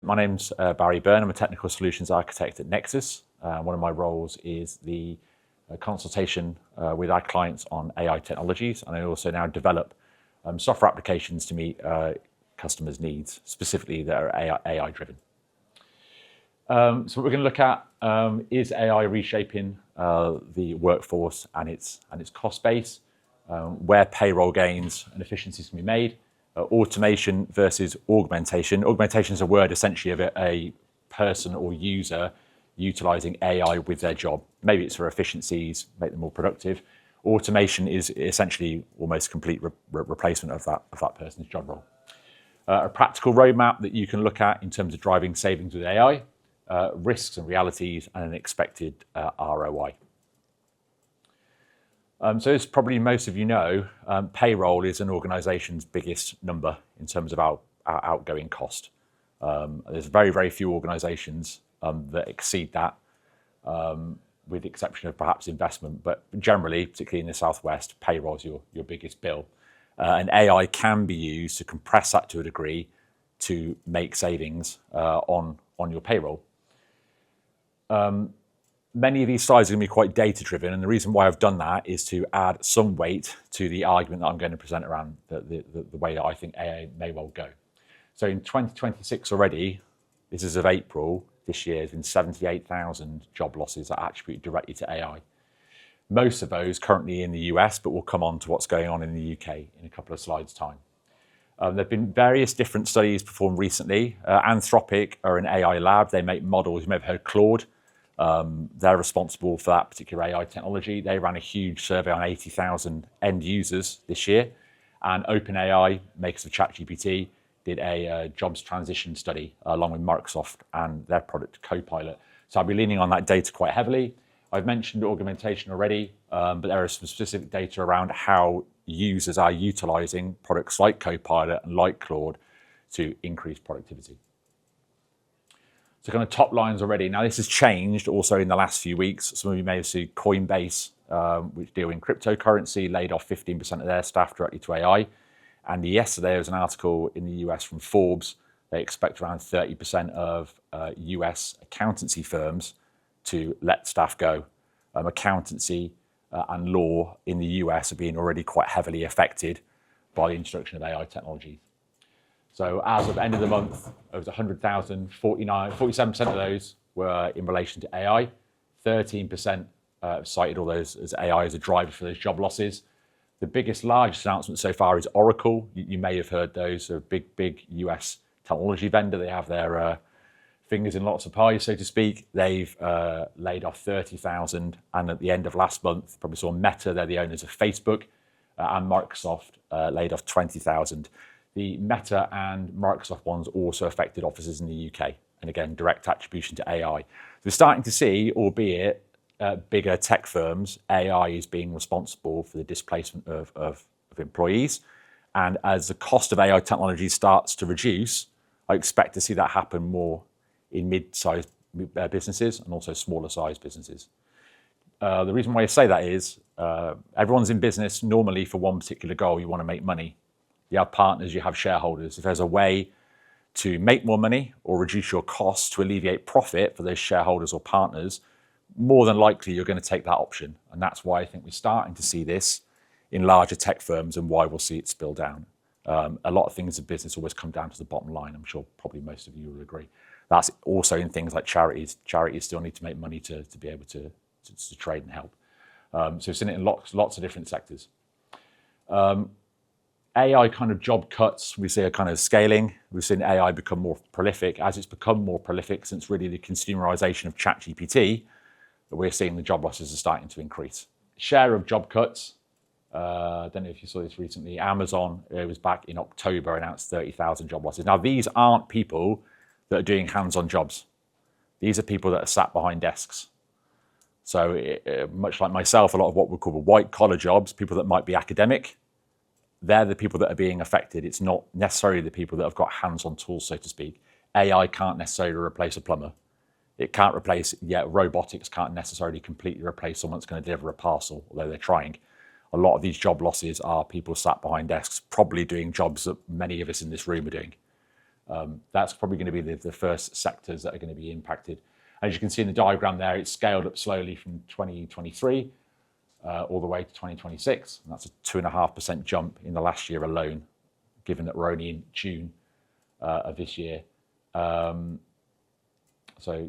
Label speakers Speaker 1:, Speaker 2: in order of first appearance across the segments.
Speaker 1: My name's Barry Byrne. I'm a technical solutions architect at Nexus. One of my roles is the consultation with our clients on AI technologies, and I also now develop software applications to meet customers' needs, specifically that are AI driven. So what we're going to look at is AI reshaping the workforce and its cost base, where payroll gains and efficiencies can be made. Automation versus augmentation. Augmentation is a word essentially of a person or user utilizing AI with their job. Maybe it's for efficiencies, make them more productive. Automation is essentially almost complete replacement of that person's job role. A practical roadmap that you can look at in terms of driving savings with AI, risks and realities, and an expected ROI. So as probably most of you know, payroll is an organization's biggest number in terms of our outgoing cost. There's very, very few organizations that exceed that, with the exception of perhaps investment. But generally, particularly in the Southwest, payroll is your biggest bill. And AI can be used to compress that to a degree to make savings on your payroll. Many of these slides are going to be quite data-driven, and the reason why I've done that is to add some weight to the argument that I'm going to present around the way that I think AI may well go. So in 2026 already, this is of April this year, there's been 78,000 job losses that are attributed directly to AI. Most of those currently in the US, but we'll come on to what's going on in the UK in a couple of slides' time. There have been various different studies performed recently. Anthropic are an AI lab. They make models. You may have heard Claude. They're responsible for that particular AI technology. They ran a huge survey on 80,000 end users this year. And OpenAI, makers of ChatGPT, did a jobs transition study along with Microsoft and their product Copilot. So I'll be leaning on that data quite heavily. I've mentioned augmentation already, but there is some specific data around how users are utilizing products like Copilot and like Claude to increase productivity. So kind of top lines already. Now this has changed also in the last few weeks. Some of you may have seen Coinbase, which deal in cryptocurrency, laid off 15% of their staff directly to AI. And yesterday there was an article in the US from Forbes. They expect around 30% of US accountancy firms to let staff go. Accountancy and law in the US are being already quite heavily affected by the introduction of AI technology. So as of the end of the month, there was 100,000, 47% of those were in relation to AI. 13% cited all those as AI as a driver for those job losses. The largest announcement so far is Oracle. You may have heard those, a big US technology vendor. They have their fingers in lots of pies, so to speak. They've laid off 30,000. And at the end of last month, probably saw Meta, they're the owners of Facebook, and Microsoft laid off 20,000. The Meta and Microsoft ones also affected offices in the UK. And again, direct attribution to AI. So we're starting to see, albeit bigger tech firms, AI is being responsible for the displacement of employees. And as the cost of AI technology starts to reduce, I expect to see that happen more in mid-sized businesses and also smaller sized businesses. The reason why I say that is everyone's in business normally for one particular goal. You want to make money. You have partners, you have shareholders. If there's a way to make more money or reduce your costs to alleviate profit for those shareholders or partners, more than likely you're going to take that option. And that's why I think we're starting to see this in larger tech firms and why we'll see it spill down. A lot of things in business always come down to the bottom line. I'm sure probably most of you will agree. That's also in things like charities. Charities still need to make money to be able to trade and help. So we've seen it in lots of different sectors. AI kind of job cuts, we see a kind of scaling. We've seen AI become more prolific. As it's become more prolific since really the consumerization of ChatGPT, we're seeing the job losses are starting to increase. Share of job cuts. I don't know if you saw this recently. Amazon, it was back in October, announced 30,000 job losses. Now, these aren't people that are doing hands-on jobs. These are people that are sat behind desks. So much like myself, a lot of what we call white-collar jobs, people that might be academic, they're the people that are being affected. It's not necessarily the people that have got hands-on tools, so to speak. AI can't necessarily replace a plumber. It can't replace, robotics can't necessarily completely replace someone that's going to deliver a parcel, although they're trying. A lot of these job losses are people sat behind desks, probably doing jobs that many of us in this room are doing. That's probably going to be the first sectors that are going to be impacted. As you can see in the diagram there, it's scaled up slowly from 2023 all the way to 2026. And that's a 2.5% jump in the last year alone, given that we're only in June of this year. So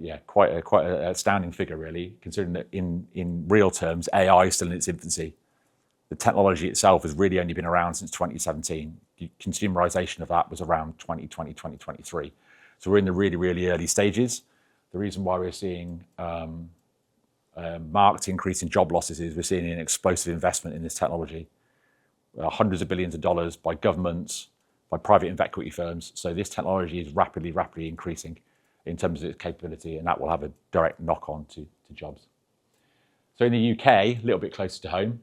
Speaker 1: yeah, quite an astounding figure, really, considering that in real terms, AI is still in its infancy. The technology itself has really only been around since 2017. The consumerization of that was around 2020, 2023. So we're in the really, really early stages. The reason why we're seeing marked increase in job losses is we're seeing an explosive investment in this technology. Hundreds of billions of dollars by governments, by private and equity firms. So this technology is rapidly increasing in terms of its capability, and that will have a direct knock-on to jobs. So in the UK, a little bit closer to home,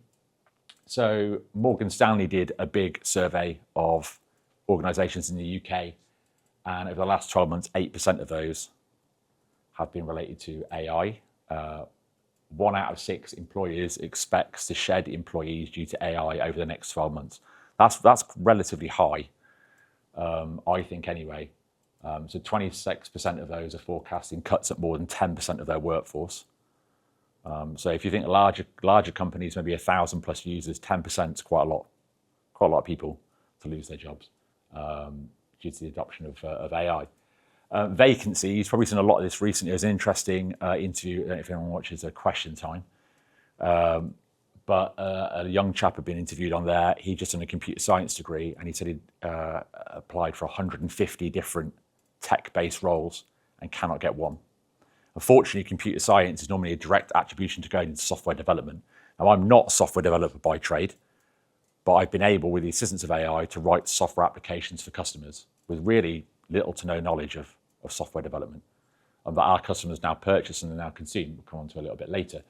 Speaker 1: so Morgan Stanley did a big survey of organisations in the UK, and over the last 12 months, 8% of those have been related to AI. 1 out of 6 employers expects to shed employees due to AI over the next 12 months. That's relatively high, I think anyway. So 26% of those are forecasting cuts at more than 10% of their workforce. So if you think larger companies, maybe 1,000 plus users, 10% is quite a lot of people to lose their jobs due to the adoption of AI. Vacancies, probably seen a lot of this recently. It was an interesting interview, I don't know if anyone watches Question Time, but a young chap had been interviewed on there. He just done a computer science degree, and he said he'd applied for 150 different tech-based roles and cannot get one. Unfortunately, computer science is normally a direct attribution to going into software development. Now, I'm not a software developer by trade, but I've been able, with the assistance of AI, to write software applications for customers with really little to no knowledge of software development, and that our customers now purchase and now consume. We'll come on to a little bit later.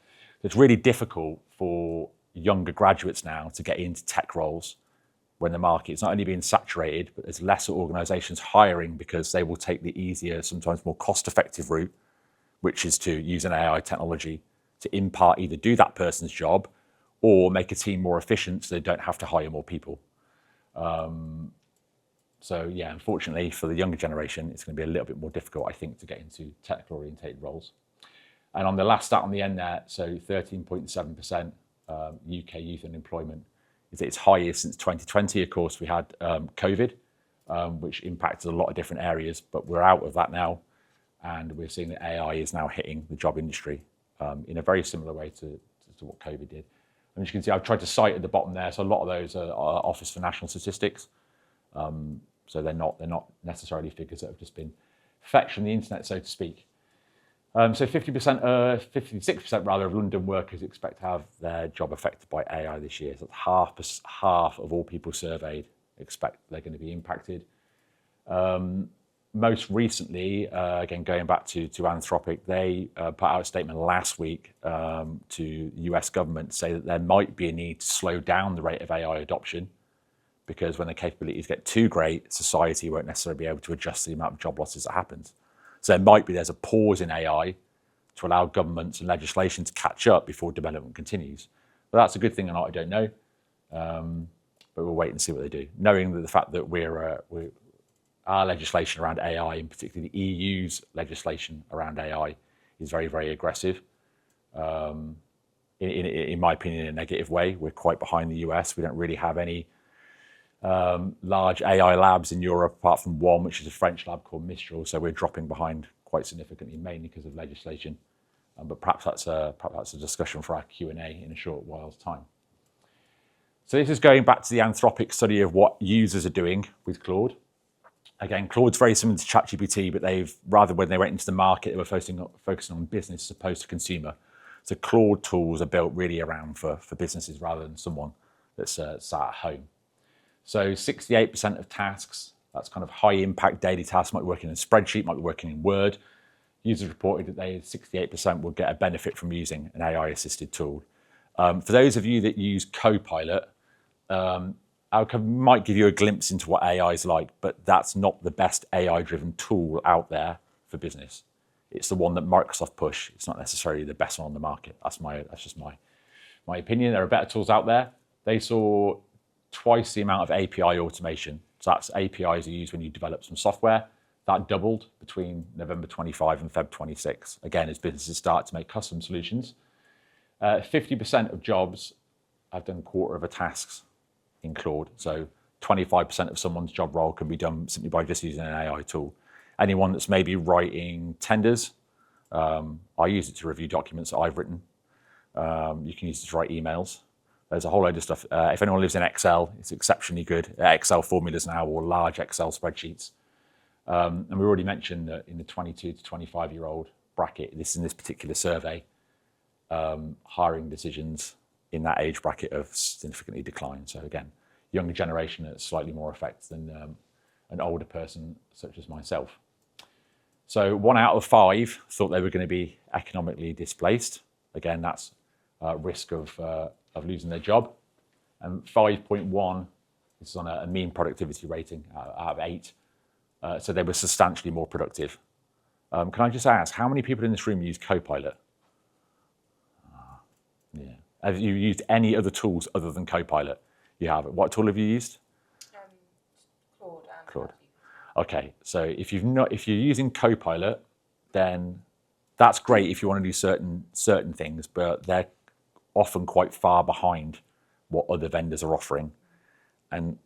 Speaker 1: It's really difficult for younger graduates now to get into tech roles when the market's not only being saturated, but there's lesser organisations hiring because they will take the easier, sometimes more cost-effective route, which is to use an AI technology to in part either do that person's job or make a team more efficient so they don't have to hire more people. So yeah, unfortunately for the younger generation, it's going to be a little bit more difficult, I think, to get into technical orientated roles. And on the last stat on the end there, so 13.7% UK youth unemployment is at its highest since 2020. Of course, we had COVID, which impacted a lot of different areas, but we're out of that now. And we're seeing that AI is now hitting the job industry in a very similar way to what COVID did. And as you can see, I've tried to cite at the bottom there. So a lot of those are Office for National Statistics. So they're not necessarily figures that have just been fetched from the internet, so to speak. So 56% rather of London workers expect to have their job affected by AI this year. So that's half of all people surveyed expect they're going to be impacted. Most recently, again, going back to Anthropic, they put out a statement last week to the US government to say that there might be a need to slow down the rate of AI adoption, because when the capabilities get too great, society won't necessarily be able to adjust the amount of job losses that happens. So there's a pause in AI to allow governments and legislation to catch up before development continues. But that's a good thing or not, I don't know. But we'll wait and see what they do. Knowing that the fact that our legislation around AI, and particularly the EU's legislation around AI, is very, very aggressive. In my opinion, in a negative way. We're quite behind the US. We don't really have any large AI labs in Europe, apart from one, which is a French lab called Mistral. So we're dropping behind quite significantly, mainly because of legislation. But perhaps that's a discussion for our Q&A in a short while's time. So this is going back to the Anthropic study of what users are doing with Claude. Again, Claude's very similar to ChatGPT, but when they went into the market, they were focusing on business as opposed to consumer. So Claude tools are built really around for businesses rather than someone that's sat at home. So 68% of tasks, that's kind of high impact daily tasks, might be working in a spreadsheet, might be working in Word. Users reported that 68% will get a benefit from using an AI assisted tool. For those of you that use Copilot, I might give you a glimpse into what AI is like, but that's not the best AI-driven tool out there for business. It's the one that Microsoft push. It's not necessarily the best one on the market. That's just my opinion. There are better tools out there. They saw twice the amount of API automation. So that's APIs are used when you develop some software. That doubled between November 25 and Feb 26. Again, as businesses start to make custom solutions. 50% of jobs have done quarter of a tasks in Claude. So 25% of someone's job role can be done simply by just using an AI tool. Anyone that's maybe writing tenders, I use it to review documents that I've written. You can use it to write emails. There's a whole load of stuff. If anyone lives in Excel, it's exceptionally good. Excel formulas now, or large Excel spreadsheets. And we already mentioned that in the 22 to 25-year-old bracket, this in this particular survey, hiring decisions in that age bracket have significantly declined. So again, younger generation at slightly more effect than an older person such as myself. So 1 out of 5 thought they were going to be economically displaced. Again, that's risk of losing their job. And 5.1, this is on a mean productivity rating out of 8. So they were substantially more productive. Can I just ask, how many people in this room use Copilot? Yeah. Have you used any other tools other than Copilot? You have. What tool have you used?
Speaker 2: Claude.
Speaker 1: Claude. Okay, so if you're using Copilot, then that's great if you want to do certain things, but they're often quite far behind what other vendors are offering. And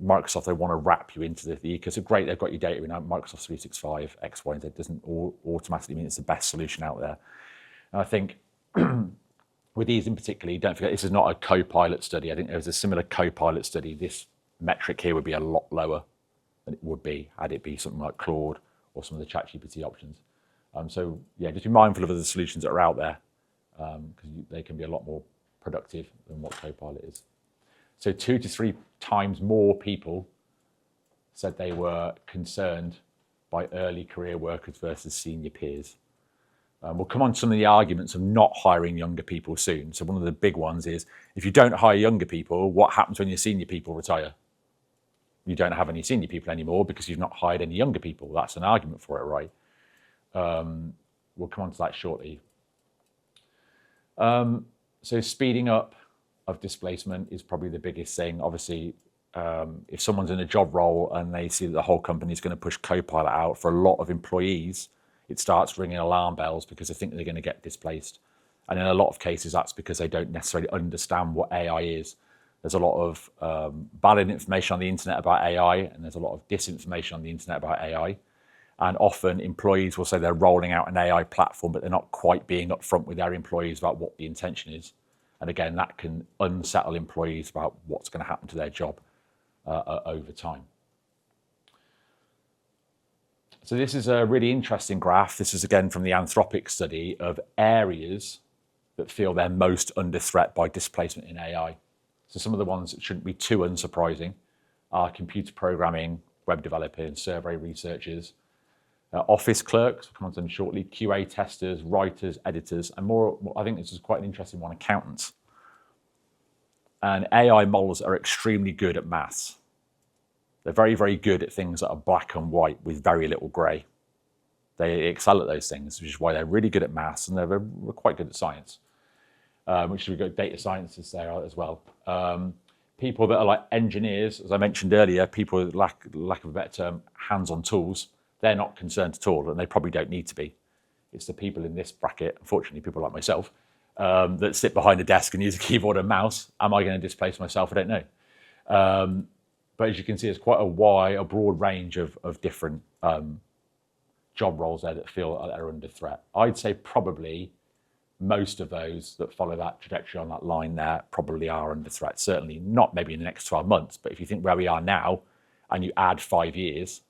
Speaker 1: Microsoft, they want to wrap you into the ecosystem. Great, they've got your data in Microsoft 365, X, Y, and Z. Doesn't automatically mean it's the best solution out there. And I think with these in particular, don't forget, this is not a Copilot study. I think there was a similar Copilot study. This metric here would be a lot lower than it would be had it be something like Claude or some of the ChatGPT options. So yeah, just be mindful of the solutions that are out there, because they can be a lot more productive than what Copilot is. So 2 to 3 times more people said they were concerned by early career workers versus senior peers. We'll come on to some of the arguments of not hiring younger people soon. So one of the big ones is, if you don't hire younger people, what happens when your senior people retire? You don't have any senior people anymore because you've not hired any younger people. That's an argument for it, right? We'll come on to that shortly. So speeding up of displacement is probably the biggest thing. Obviously, if someone's in a job role and they see that the whole company is going to push Copilot out, for a lot of employees, it starts ringing alarm bells because they think they're going to get displaced. And in a lot of cases, that's because they don't necessarily understand what AI is. There's a lot of valid information on the internet about AI, and there's a lot of disinformation on the internet about AI. And often employees will say they're rolling out an AI platform, but they're not quite being upfront with their employees about what the intention is. And again, that can unsettle employees about what's going to happen to their job over time. So this is a really interesting graph. This is again from the Anthropic study of areas that feel they're most under threat by displacement in AI. So some of the ones that shouldn't be too unsurprising are computer programming, web developers, survey researchers, office clerks, we'll come on to them shortly, QA testers, writers, editors, and more, I think this is quite an interesting one, accountants. And AI models are extremely good at maths. They're very, very good at things that are black and white with very little grey. They excel at those things, which is why they're really good at maths, and they're quite good at science, which we've got data scientists there as well. People that are like engineers, as I mentioned earlier, people with lack of a better term, hands-on tools, they're not concerned at all, and they probably don't need to be. It's the people in this bracket, unfortunately, people like myself, that sit behind a desk and use a keyboard and mouse. Am I going to displace myself? I don't know. But as you can see, there's quite a broad range of different job roles there that feel that are under threat. I'd say probably most of those that follow that trajectory on that line there probably are under threat. Certainly not maybe in the next 12 months, but if you think where we are now and you add 5 years,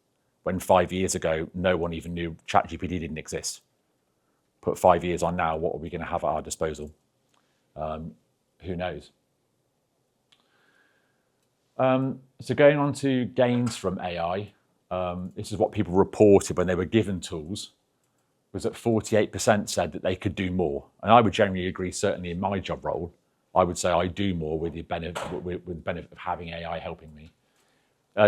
Speaker 1: when 5 years ago, no one even knew ChatGPT didn't exist. Put 5 years on now, what are we going to have at our disposal? Who knows? So going on to gains from AI, this is what people reported when they were given tools, was that 48% said that they could do more. And I would generally agree, certainly in my job role, I would say I do more with the benefit of having AI helping me.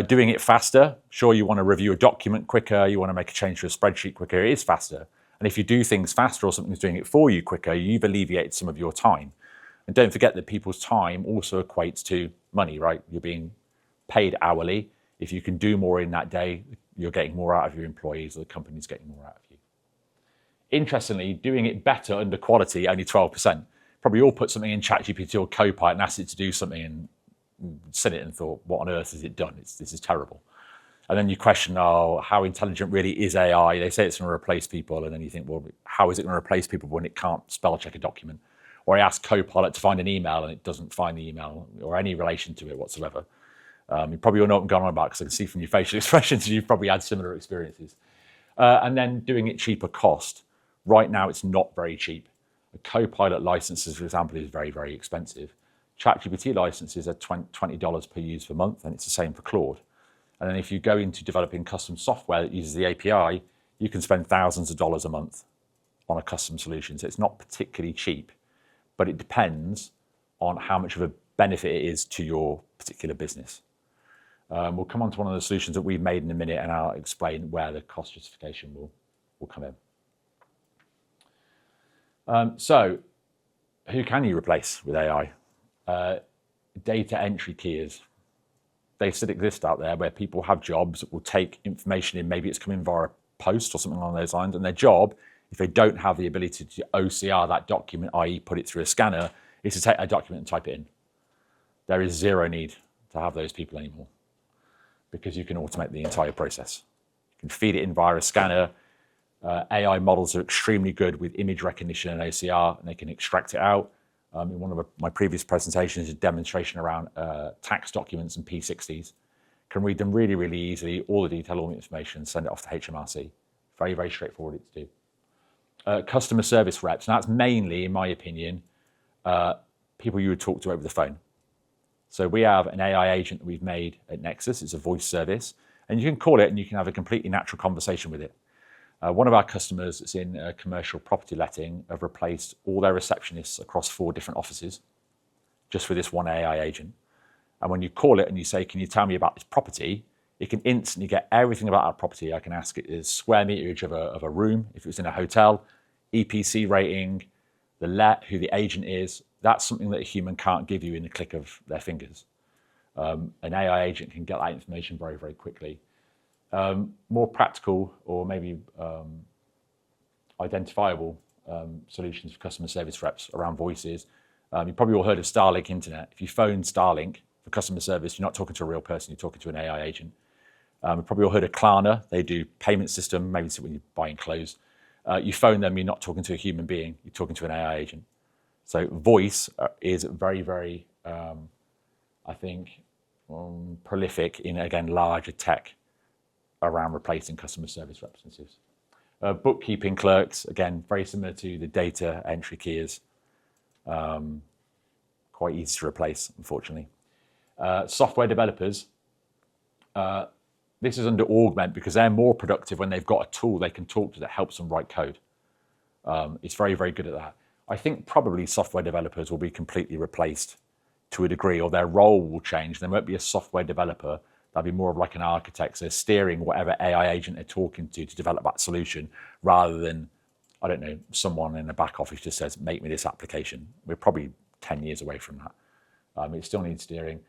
Speaker 1: Doing it faster, sure, you want to review a document quicker, you want to make a change to a spreadsheet quicker, it is faster. And if you do things faster or something's doing it for you quicker, you've alleviated some of your time. And don't forget that people's time also equates to money, right? You're being paid hourly. If you can do more in that day, you're getting more out of your employees or the company's getting more out of you. Interestingly, doing it better under quality, only 12%. Probably all put something in ChatGPT or Copilot and asked it to do something and said it and thought, what on earth has it done? This is terrible. And then you question, how intelligent really is AI? They say it's going to replace people. And then you think, well, how is it going to replace people when it can't spell check a document? Or I ask Copilot to find an email and it doesn't find the email or any relation to it whatsoever. You probably all know what I'm going on about because I can see from your facial expressions you've probably had similar experiences. And then doing it cheaper cost. Right now, it's not very cheap. A Copilot license, for example, is very, very expensive. ChatGPT licenses are $20 per user per month, and it's the same for Claude. And then if you go into developing custom software that uses the API, you can spend thousands of dollars a month on a custom solution. So it's not particularly cheap, but it depends on how much of a benefit it is to your particular business. We'll come on to one of the solutions that we've made in a minute, and I'll explain where the cost justification will come in. So who can you replace with AI? Data entry keyers. They still exist out there where people have jobs that will take information in, maybe it's coming via a post or something along those lines, and their job, if they don't have the ability to OCR that document, i.e. put it through a scanner, is to take a document and type it in. There is zero need to have those people anymore because you can automate the entire process. You can feed it in via a scanner. AI models are extremely good with image recognition and OCR, and they can extract it out. In one of my previous presentations, a demonstration around tax documents and P60s. Can read them really, really easily, all the detail, all the information, send it off to HMRC. Very, very straightforward to do. Customer service reps, and that's mainly, in my opinion, people you would talk to over the phone. So we have an AI agent that we've made at Nexus. It's a voice service, and you can call it and you can have a completely natural conversation with it. One of our customers that's in commercial property letting have replaced all their receptionists across 4 different offices just for this one AI agent. And when you call it and you say, can you tell me about this property, it can instantly get everything about that property. I can ask it the square meterage of a room, if it was in a hotel, EPC rating, the let, who the agent is. That's something that a human can't give you in the click of their fingers. An AI agent can get that information very, very quickly. More practical or maybe identifiable solutions for customer service reps around voices. You've probably all heard of Starlink Internet. If you phone Starlink for customer service, you're not talking to a real person, you're talking to an AI agent. You've probably all heard of Klarna. They do payment system, maybe when you're buying clothes. You phone them, you're not talking to a human being, you're talking to an AI agent. So voice is very, very, I think, prolific in, again, larger tech around replacing customer service representatives. Bookkeeping clerks, again, very similar to the data entry keyers. Quite easy to replace, unfortunately. Software developers, this is under augment because they're more productive when they've got a tool they can talk to that helps them write code. It's very, very good at that. I think probably software developers will be completely replaced to a degree, or their role will change. There won't be a software developer. That'd be more of like an architect, so steering whatever AI agent they're talking to develop that solution, rather than, I don't know, someone in the back office just says, make me this application. We're probably 10 years away from that. It still needs steering.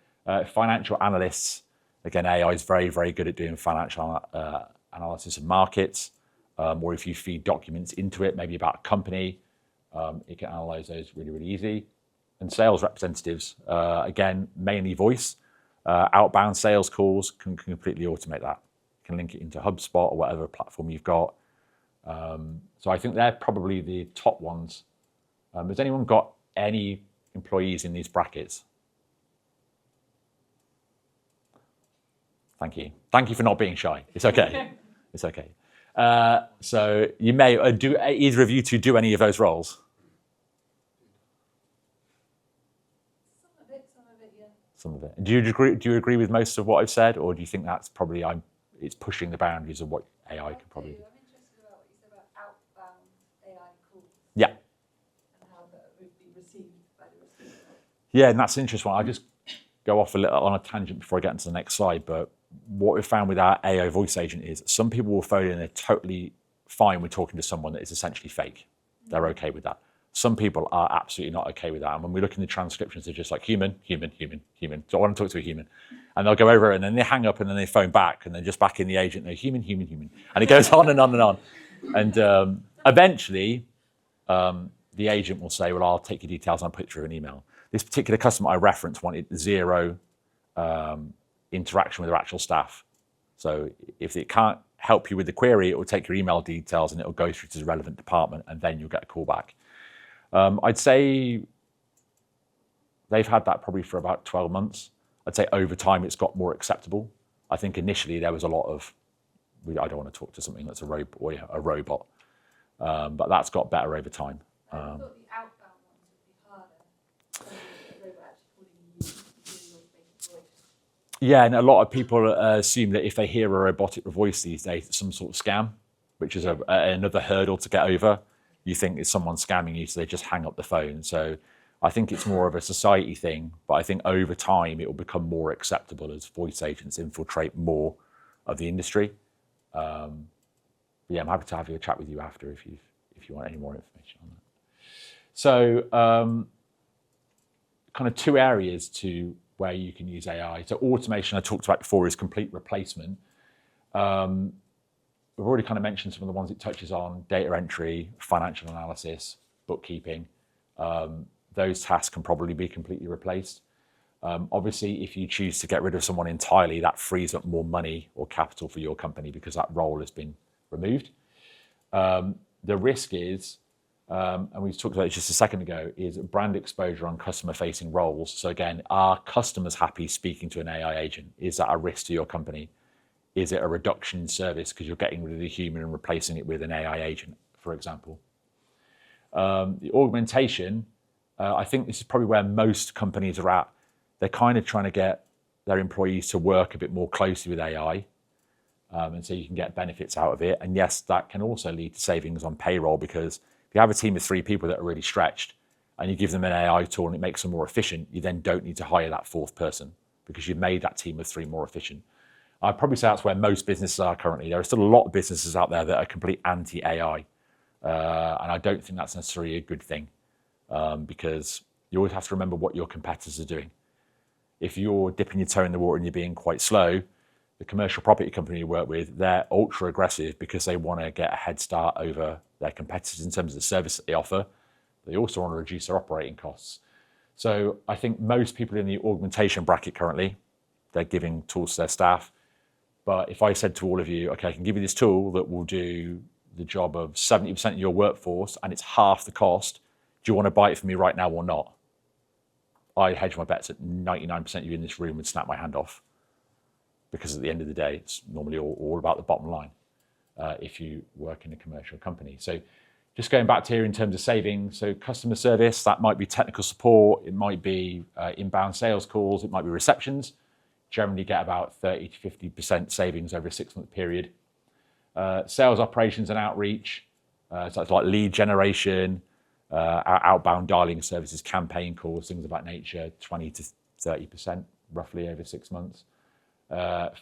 Speaker 1: Financial analysts, again, AI is very, very good at doing financial analysis of markets, or if you feed documents into it, maybe about a company, it can analyze those really, really easy. And sales representatives, again, mainly voice. Outbound sales calls can completely automate that. You can link it into HubSpot or whatever platform you've got. So I think they're probably the top ones. Has anyone got any employees in these brackets? Thank you. Thank you for not being shy. It's okay. It's okay. So you may, do either of you two do any of those roles? Some of it. Do you agree with most of what I've said, or do you think that's probably it's pushing the boundaries of what AI could probably do?
Speaker 2: I'm interested about what you said about outbound AI calls.
Speaker 1: Yeah.
Speaker 2: And how that would be received by the receiver.
Speaker 1: Yeah, and that's an interesting one. I'll just go off a little on a tangent before I get into the next slide. But what we've found with our AI voice agent is some people will phone in and they're totally fine with talking to someone that is essentially fake. They're okay with that. Some people are absolutely not okay with that. And when we look in the transcriptions, they're just like human, human, human, human. So I want to talk to a human. And they'll go over it and then they hang up and then they phone back and they're just back in the agent. They're human, human, human. And it goes on and on and on. And eventually, the agent will say, well, I'll take your details and I'll put it through an email. This particular customer I referenced wanted zero interaction with their actual staff. So if it can't help you with the query, it will take your email details and it will go through to the relevant department and then you'll get a call back. I'd say they've had that probably for about 12 months. I'd say over time it's got more acceptable. I think initially there was a lot of, I don't want to talk to something that's a robot, but that's got better over time.
Speaker 2: I thought the outbound ones would be harder. The robot actually calling you using your basic voice.
Speaker 1: Yeah, and a lot of people assume that if they hear a robotic voice these days, it's some sort of scam, which is another hurdle to get over. You think it's someone scamming you, so they just hang up the phone. So I think it's more of a society thing, but I think over time it will become more acceptable as voice agents infiltrate more of the industry. Yeah, I'm happy to have a chat with you after if you want any more information on that. So kind of two areas to where you can use AI. So automation I talked about before is complete replacement. We've already kind of mentioned some of the ones it touches on: data entry, financial analysis, bookkeeping. Those tasks can probably be completely replaced. Obviously, if you choose to get rid of someone entirely, that frees up more money or capital for your company because that role has been removed. The risk is, and we talked about it just a second ago, is brand exposure on customer-facing roles. So again, are customers happy speaking to an AI agent? Is that a risk to your company? Is it a reduction in service because you're getting rid of the human and replacing it with an AI agent, for example? The augmentation, I think this is probably where most companies are at. They're kind of trying to get their employees to work a bit more closely with AI, and so you can get benefits out of it. And yes, that can also lead to savings on payroll, because if you have a team of 3 people that are really stretched and you give them an AI tool and it makes them more efficient, you then don't need to hire that 4th person because you've made that team of 3 more efficient. I'd probably say that's where most businesses are currently. There are still a lot of businesses out there that are complete anti-AI, and I don't think that's necessarily a good thing, because you always have to remember what your competitors are doing. If you're dipping your toe in the water and you're being quite slow, the commercial property company you work with, they're ultra aggressive because they want to get a head start over their competitors in terms of the service that they offer. They also want to reduce their operating costs. So I think most people in the augmentation bracket currently, they're giving tools to their staff. But if I said to all of you, okay, I can give you this tool that will do the job of 70% of your workforce and it's half the cost, do you want to buy it from me right now or not? I hedge my bets at 99% of you in this room would snap my hand off, because at the end of the day, it's normally all about the bottom line if you work in a commercial company. So just going back to here in terms of savings, so customer service, that might be technical support, it might be inbound sales calls, it might be receptions. Generally get about 30 to 50% savings over a 6-month period. Sales operations and outreach, so it's like lead generation, outbound dialing services, campaign calls, things of that nature, 20 to 30% roughly over 6 months.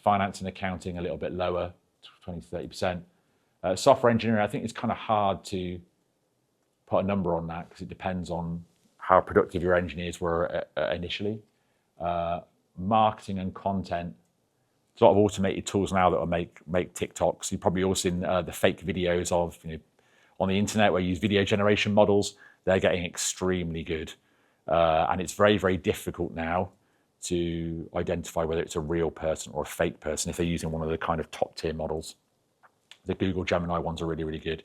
Speaker 1: Finance and accounting a little bit lower, 20 to 30%. Software engineering, I think it's kind of hard to put a number on that because it depends on how productive your engineers were initially. Marketing and content, there's a lot of automated tools now that will make TikToks. You've probably all seen the fake videos of, on the internet where you use video generation models. They're getting extremely good, and it's very, very difficult now to identify whether it's a real person or a fake person if they're using one of the kind of top tier models. The Google Gemini ones are really, really good.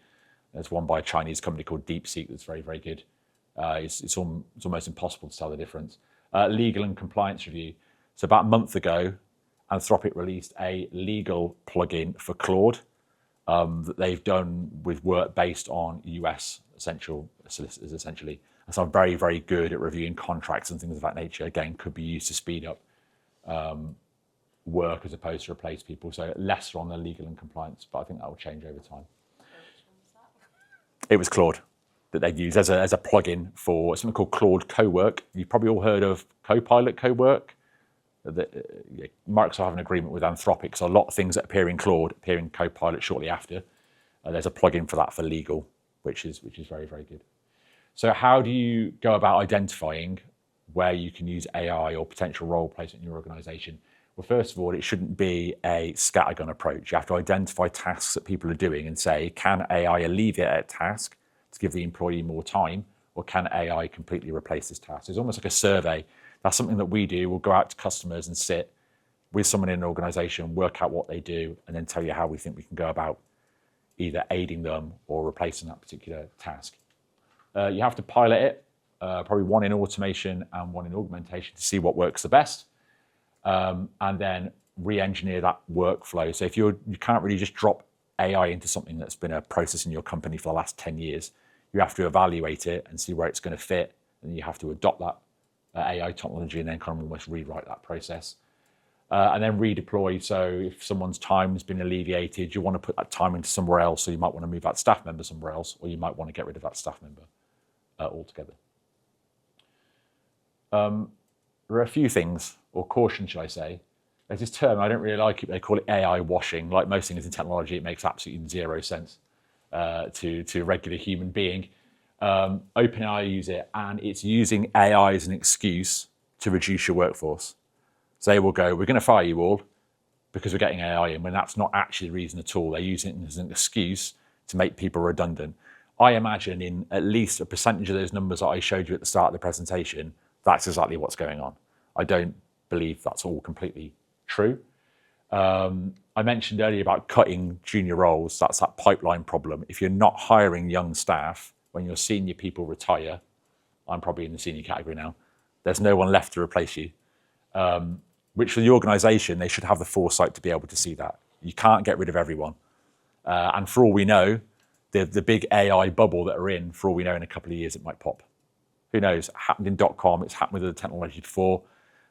Speaker 1: There's one by a Chinese company called DeepSeek that's very, very good. It's almost impossible to tell the difference. Legal and compliance review. So about a month ago, Anthropic released a legal plugin for Claude that they've done with work based on US essential solicitors, essentially. And so I'm very, very good at reviewing contracts and things of that nature. Again, could be used to speed up work as opposed to replace people. So lesser on the legal and compliance, but I think that will change over time. It was Claude that they'd use as a plugin for something called Claude Cowork. You've probably all heard of Copilot Cowork. Microsoft have an agreement with Anthropic, so a lot of things that appear in Claude appear in Copilot shortly after. There's a plugin for that for legal, which is very, very good. So how do you go about identifying where you can use AI or potential role placement in your organization? Well, first of all, it shouldn't be a scattergun approach. You have to identify tasks that people are doing and say, can AI alleviate a task to give the employee more time, or can AI completely replace this task? It's almost like a survey. That's something that we do. We'll go out to customers and sit with someone in an organization, work out what they do, and then tell you how we think we can go about either aiding them or replacing that particular task. You have to pilot it, probably one in automation and one in augmentation to see what works the best, and then re-engineer that workflow. So if you can't really just drop AI into something that's been a process in your company for the last 10 years, you have to evaluate it and see where it's going to fit, and you have to adopt that AI technology and then kind of almost rewrite that process. And then redeploy. So if someone's time has been alleviated, you want to put that time into somewhere else. So you might want to move that staff member somewhere else, or you might want to get rid of that staff member altogether. There are a few things, or caution, should I say. There's this term, I don't really like it, they call it AI washing. Like most things in technology, it makes absolutely zero sense to a regular human being. OpenAI use it, and it's using AI as an excuse to reduce your workforce. So they will go, we're going to fire you all because we're getting AI in, when that's not actually the reason at all. They're using it as an excuse to make people redundant. I imagine in at least a percentage of those numbers that I showed you at the start of the presentation, that's exactly what's going on. I don't believe that's all completely true. I mentioned earlier about cutting junior roles. That's that pipeline problem. If you're not hiring young staff, when your senior people retire, I'm probably in the senior category now, there's no one left to replace you. Which for the organization, they should have the foresight to be able to see that. You can't get rid of everyone. And for all we know, the big AI bubble that we're in, for all we know, in a couple of years, it might pop. Who knows? It happened in .com. It's happened with other technology before.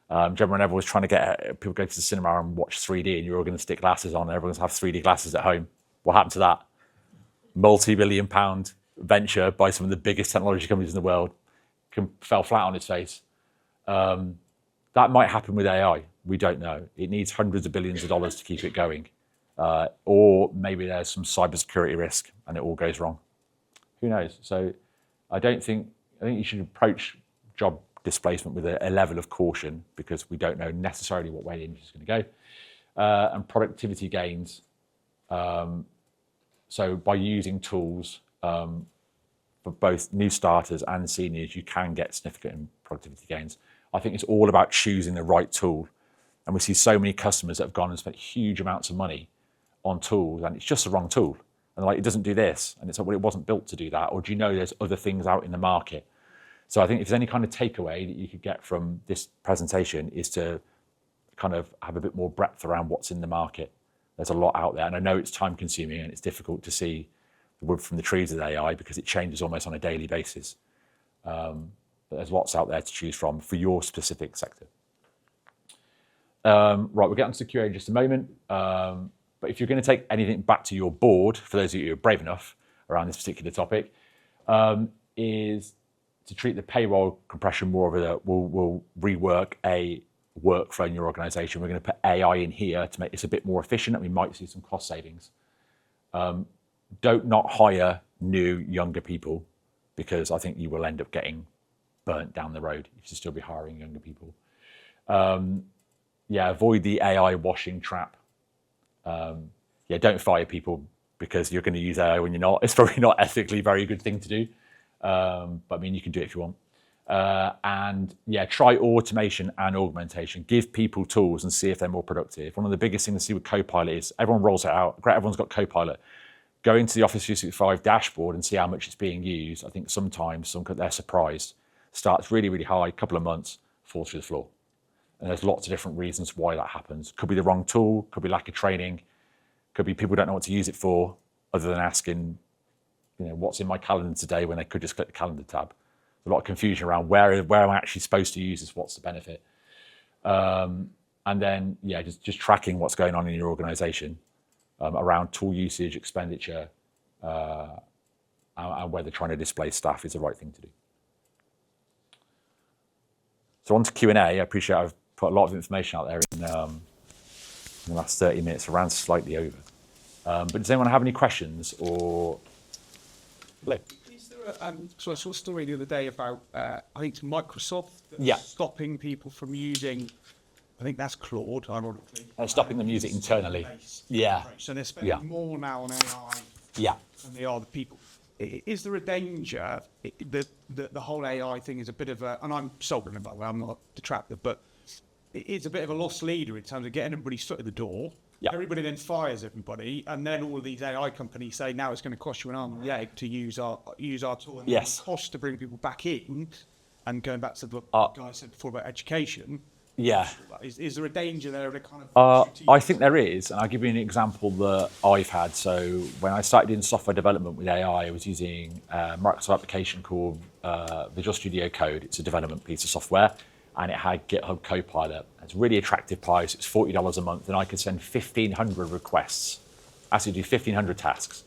Speaker 1: Remember when everyone was trying to get people go to the cinema and watch 3D, and you're all going to stick glasses on, and everyone's have 3D glasses at home. What happened to that? Multi-billion-pound venture by some of the biggest technology companies in the world fell flat on its face. That might happen with AI. We don't know. It needs hundreds of billions of dollars to keep it going. Or maybe there's some cybersecurity risk and it all goes wrong. Who knows? So I think you should approach job displacement with a level of caution, because we don't know necessarily what way the industry is going to go. And productivity gains. So by using tools for both new starters and seniors, you can get significant productivity gains. I think it's all about choosing the right tool. And we see so many customers that have gone and spent huge amounts of money on tools, and it's just the wrong tool. And like, it doesn't do this. And it's like, well, it wasn't built to do that. Or do you know there's other things out in the market? So I think if there's any kind of takeaway that you could get from this presentation, is to kind of have a bit more breadth around what's in the market. There's a lot out there. And I know it's time consuming and it's difficult to see the wood from the trees with AI, because it changes almost on a daily basis. But there's lots out there to choose from for your specific sector. Right, we'll get onto the Q&A in just a moment. But if you're going to take anything back to your board, for those of you who are brave enough around this particular topic, is to treat the payroll compression more of we'll rework a workflow in your organization. We're going to put AI in here to make this a bit more efficient, and we might see some cost savings. Don't not hire new, younger people, because I think you will end up getting burnt down the road if you still be hiring younger people. Avoid the AI washing trap. Don't fire people because you're going to use AI when you're not. It's probably not ethically a very good thing to do. But I mean, you can do it if you want. Try automation and augmentation. Give people tools and see if they're more productive. One of the biggest things to see with Copilot is everyone rolls it out. Great, everyone's got Copilot. Go into the Office 365 dashboard and see how much it's being used. I think sometimes they're surprised. Starts really, really high, a couple of months, falls through the floor. And there's lots of different reasons why that happens. Could be the wrong tool, could be lack of training, could be people don't know what to use it for, other than asking, what's in my calendar today, when they could just click the calendar tab. A lot of confusion around where am I actually supposed to use this, what's the benefit. And then, just tracking what's going on in your organization around tool usage, expenditure, and whether trying to displace staff is the right thing to do. So on to Q&A. I appreciate I've put a lot of information out there in the last 30 minutes, ran slightly over. But does anyone have any questions or?
Speaker 3: Is there So I saw a story the other day about, I think it's Microsoft that's
Speaker 1: Yeah.
Speaker 3: stopping people from using, I think that's Claude, ironically.
Speaker 1: Stopping them using it internally. Yeah.
Speaker 3: So they're spending
Speaker 1: Yeah.
Speaker 3: more now on AI
Speaker 1: Yeah.
Speaker 3: than they are the people. Is there a danger that the whole AI thing is a bit of a, and I'm sobering about it, I'm not a detractor, but it's a bit of a lost leader in terms of getting everybody's foot in the door.
Speaker 1: Yeah.
Speaker 3: Everybody then fires everybody, and then all of these AI companies say now it's going to cost you an arm and a leg to use our tool. And
Speaker 1: Yes.
Speaker 3: the cost to bring people back in, and going back to what the guy said before about education.
Speaker 1: Yeah.
Speaker 3: Is there a danger there of a kind of?
Speaker 1: I think there is, and I'll give you an example that I've had. So when I started in software development with AI, I was using a Microsoft application called Visual Studio Code. It's a development piece of software, and it had GitHub Copilot. It's a really attractive price. It's $40 a month, and I could send 1,500 requests. Actually, do 1,500 tasks.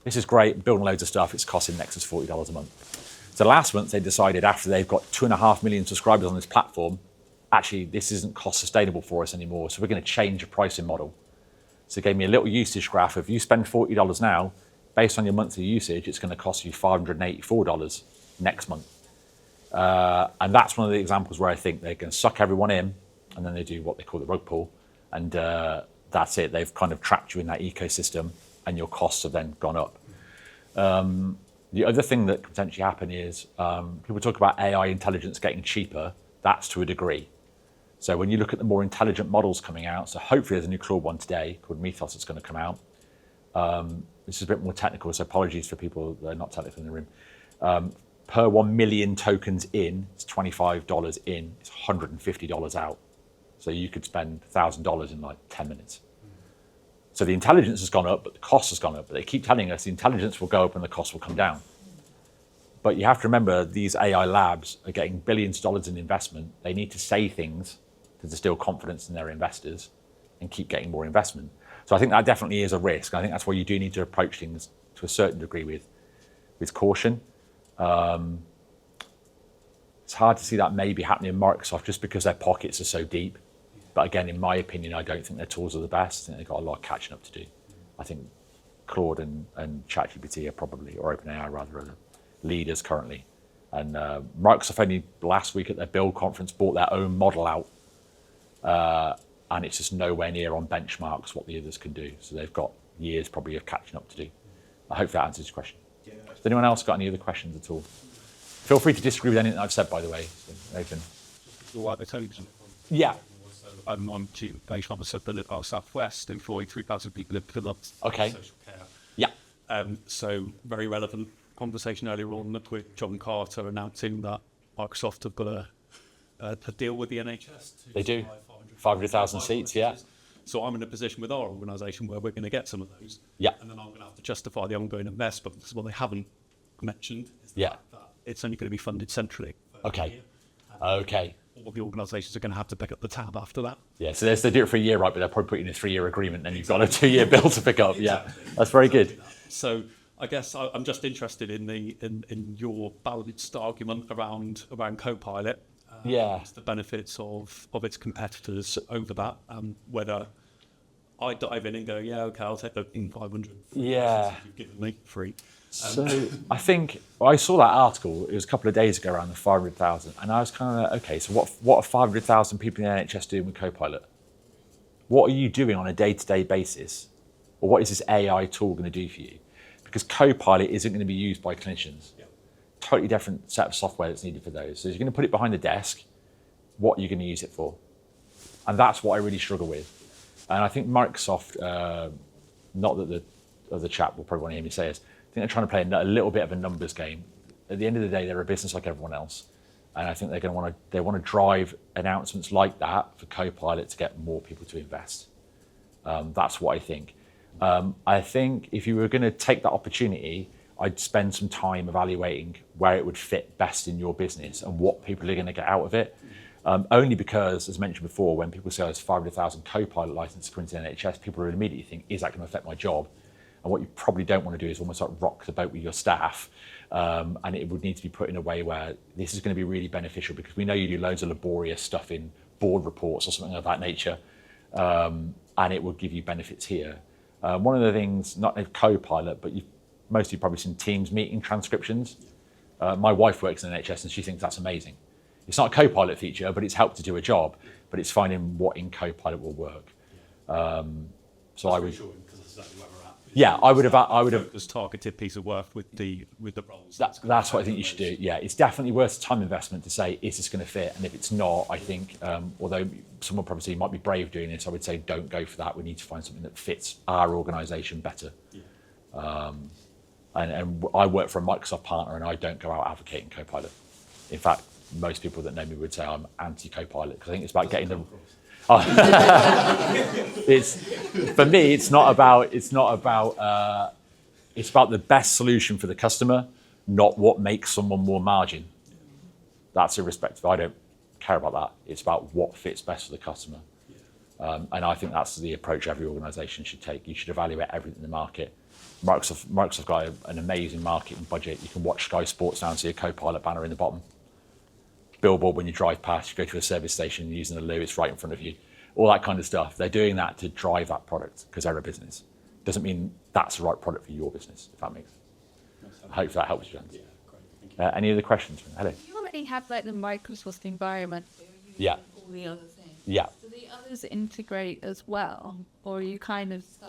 Speaker 1: This is great, building loads of stuff. It's costing Nexus $40 a month. So last month, they decided after they've got 2.5 million subscribers on this platform, actually, this isn't cost sustainable for us anymore, so we're going to change the pricing model. So it gave me a little usage graph. If you spend $40 now, based on your monthly usage, it's going to cost you $584 next month. And that's one of the examples where I think they're going to suck everyone in, and then they do what they call the rug pull, and that's it. They've kind of trapped you in that ecosystem, and your costs have then gone up. The other thing that could potentially happen is people talk about AI intelligence getting cheaper. That's to a degree. So when you look at the more intelligent models coming out, so hopefully there's a new Claude one today called Mythos that's going to come out. This is a bit more technical, so apologies for people that are not technical in the room. Per 1 million tokens in, it's $25 in, it's $150 out. So you could spend $1,000 in like 10 minutes. So the intelligence has gone up, but the cost has gone up. But they keep telling us the intelligence will go up and the cost will come down. But you have to remember these AI labs are getting billions of dollars in investment. They need to say things to distill confidence in their investors and keep getting more investment. So I think that definitely is a risk. I think that's why you do need to approach things to a certain degree with caution. It's hard to see that maybe happening in Microsoft just because their pockets are so deep. But again, in my opinion, I don't think their tools are the best. I think they've got a lot of catching up to do. I think Claude and ChatGPT are probably, or OpenAI rather, are the leaders currently. And Microsoft only last week at their Build conference brought their own model out. And it's just nowhere near on benchmarks what the others can do. So they've got years probably of catching up to do. I hope that answers your question. Yeah. Has anyone else got any other questions at all? Feel free to disagree with anything I've said, by the way. Open. Yeah.
Speaker 3: I'm on to base on the Southwest, employing 3,000 people in Philips.
Speaker 1: Okay.
Speaker 3: Social care.
Speaker 1: Yeah.
Speaker 3: So very relevant conversation earlier on with John Carter announcing that Microsoft have got a deal with the NHS.
Speaker 1: They do. 500,000 seats, yeah.
Speaker 3: So I'm in a position with our organisation where we're going to get some of those.
Speaker 1: Yeah.
Speaker 3: And then I'm going to have to justify the ongoing investment. Because what they haven't mentioned is the
Speaker 1: Yeah.
Speaker 3: fact that it's only going to be funded centrally.
Speaker 1: Okay. Okay.
Speaker 3: All the organisations are going to have to pick up the tab after that.
Speaker 1: Yeah, so they do it for a year, right? But they'll probably put in a 3-year agreement, then you've got a 2-year bill to pick up. Yeah, that's very good.
Speaker 3: So I guess I'm just interested in your balanced argument around Copilot.
Speaker 1: Yeah.
Speaker 3: The benefits of its competitors over that, and whether I dive in and go, yeah, okay, I'll take the 500.
Speaker 1: Yeah.
Speaker 3: You've given me free.
Speaker 1: So I think I saw that article. It was a couple of days ago around the 500,000, and I was kind of like, okay, so what are 500,000 people in the NHS doing with Copilot? What are you doing on a day-to-day basis, or what is this AI tool going to do for you? Because Copilot isn't going to be used by clinicians. Yeah. Totally different set of software that's needed for those. So you're going to put it behind the desk. What are you going to use it for? And that's what I really struggle with. And I think Microsoft, not that the other chap will probably want to hear me say this, I think they're trying to play a little bit of a numbers game. At the end of the day, they're a business like everyone else, and I think they're going to want to drive announcements like that for Copilot to get more people to invest. That's what I think. I think if you were going to take that opportunity, I'd spend some time evaluating where it would fit best in your business and what people are going to get out of it. Only because, as mentioned before, when people say there's 500,000 Copilot licenses to the NHS, people will immediately think, is that going to affect my job? And what you probably don't want to do is almost like rock the boat with your staff. And it would need to be put in a way where this is going to be really beneficial, because we know you do loads of laborious stuff in board reports or something of that nature. And it will give you benefits here. One of the things, not a Copilot, but you've mostly probably seen Teams meeting transcriptions. My wife works in NHS and she thinks that's amazing. It's not a Copilot feature, but it's helped to do a job. But it's finding what in Copilot will work. So I would.
Speaker 4: Because that's exactly where we're at.
Speaker 1: Yeah, I would have.
Speaker 4: This targeted piece of work with the roles.
Speaker 1: That's what I think you should do. Yeah, it's definitely worth the time investment to say, is this going to fit? And if it's not, I think, although someone probably say you might be brave doing this, I would say don't go for that. We need to find something that fits our organisation better. Yeah. And I work for a Microsoft partner, and I don't go out advocating Copilot. In fact, most people that know me would say I'm anti-Copilot because I think it's about getting them. It's for me. It's about the best solution for the customer, not what makes someone more margin. That's irrespective. I don't care about that. It's about what fits best for the customer. And I think that's the approach every organisation should take. You should evaluate everything in the market. Microsoft got an amazing marketing budget. You can watch Sky Sports now and see a Copilot banner in the bottom. Billboard when you drive past, you go to a service station using the loo, it's right in front of you. All that kind of stuff. They're doing that to drive that product because they're a business. Doesn't mean that's the right product for your business, if that makes sense. I hope that helps you.
Speaker 4: Yeah, great. Thank you.
Speaker 1: Any other questions? Hello.
Speaker 5: You already have like the Microsoft environment.
Speaker 1: Yeah.
Speaker 5: All the other things.
Speaker 1: Yeah.
Speaker 5: Do the others integrate as well, or are you kind of stuck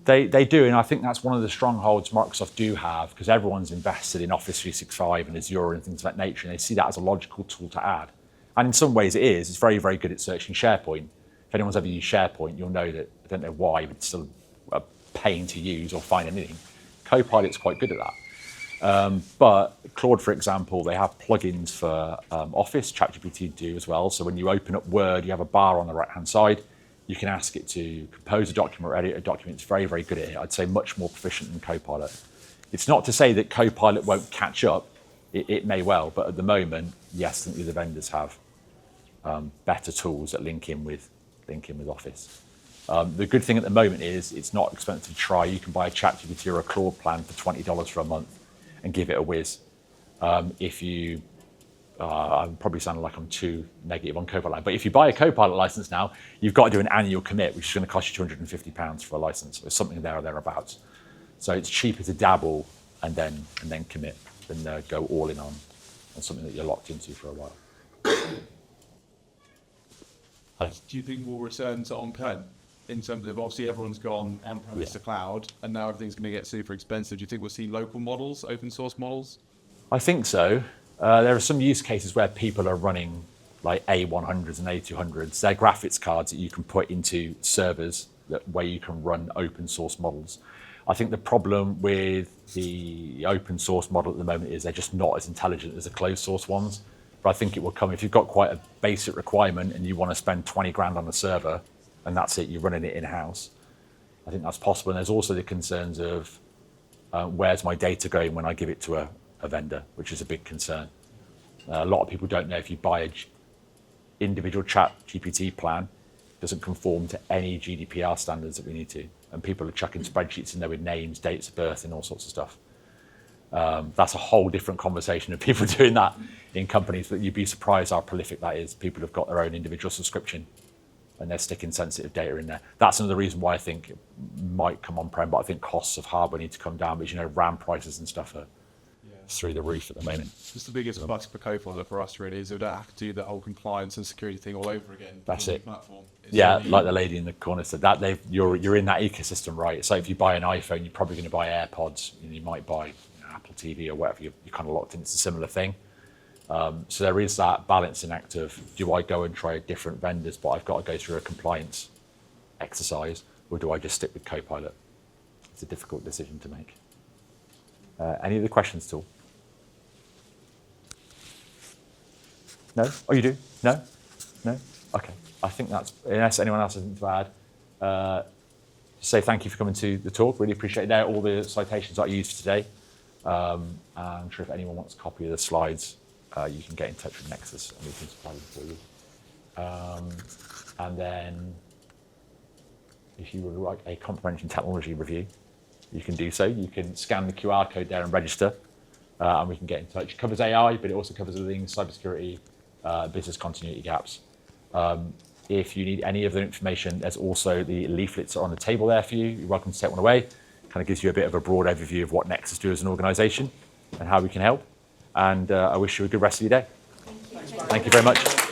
Speaker 5: then?
Speaker 1: They do, and I think that's one of the strongholds Microsoft do have because everyone's invested in Office 365 and Azure and things of that nature, and they see that as a logical tool to add. And in some ways it is. It's very, very good at searching SharePoint. If anyone's ever used SharePoint, you'll know that, I don't know why, but it's still a pain to use or find anything. Copilot's quite good at that. But Claude, for example, they have plugins for Office, ChatGPT do as well. So when you open up Word, you have a bar on the right-hand side. You can ask it to compose a document or edit a document. It's very, very good at it. I'd say much more proficient than Copilot. It's not to say that Copilot won't catch up. It may well, but at the moment, yes, I think the other vendors have better tools that link in with Office. The good thing at the moment is it's not expensive to try. You can buy a ChatGPT or a Claude plan for $20 for a month and give it a whiz. If you, I'm probably sounding like I'm too negative on Copilot, but if you buy a Copilot license now, you've got to do an annual commit, which is going to cost you £250 for a license, or something there or thereabouts. So it's cheaper to dabble and then commit than go all in on something that you're locked into for a while.
Speaker 3: Do you think we'll return to on-prem in terms of obviously everyone's gone on-premise to cloud and now everything's going to get super expensive? Do you think we'll see local models, open source models?
Speaker 1: I think so. There are some use cases where people are running like A100s and A200s. They're graphics cards that you can put into servers where you can run open source models. I think the problem with the open source model at the moment is they're just not as intelligent as the closed source ones. But I think it will come if you've got quite a basic requirement and you want to spend 20 grand on a server and that's it, you're running it in-house. I think that's possible. And there's also the concerns of where's my data going when I give it to a vendor, which is a big concern. A lot of people don't know if you buy an individual chat GPT plan, it doesn't conform to any GDPR standards that we need to. And people are chucking spreadsheets in there with names, dates of birth and all sorts of stuff. That's a whole different conversation of people doing that in companies, but you'd be surprised how prolific that is. People have got their own individual subscription and they're sticking sensitive data in there. That's another reason why I think it might come on-prem, but I think costs of hardware need to come down because, RAM prices and stuff are through the roof at the moment.
Speaker 3: Just the biggest bug for Copilot for us really is we don't have to do the whole compliance and security thing all over again.
Speaker 1: That's it.
Speaker 3: Platform.
Speaker 1: Like the lady in the corner said, that you're in that ecosystem, right? So if you buy an iPhone, you're probably going to buy AirPods, you might buy Apple TV or whatever, you're kind of locked in. It's a similar thing. So there is that balancing act of, do I go and try different vendors, but I've got to go through a compliance exercise, or do I just stick with Copilot? It's a difficult decision to make. Any other questions at all? No? Oh, you do? No? No? Okay. I think that's, unless anyone else has anything to add, say thank you for coming to the talk. Really appreciate it. There are all the citations that I used for today. I'm sure if anyone wants a copy of the slides, you can get in touch with Nexus and we can supply them for you. And then if you would like a comprehensive technology review, you can do so. You can scan the QR code there and register, and we can get in touch. It covers AI, but it also covers other things, cybersecurity, business continuity gaps. If you need any other information, there's also the leaflets are on the table there for you. You're welcome to take one away. Kind of gives you a bit of a broad overview of what Nexus do as an organisation and how we can help. and I wish you a good rest of your day. Thank you very much.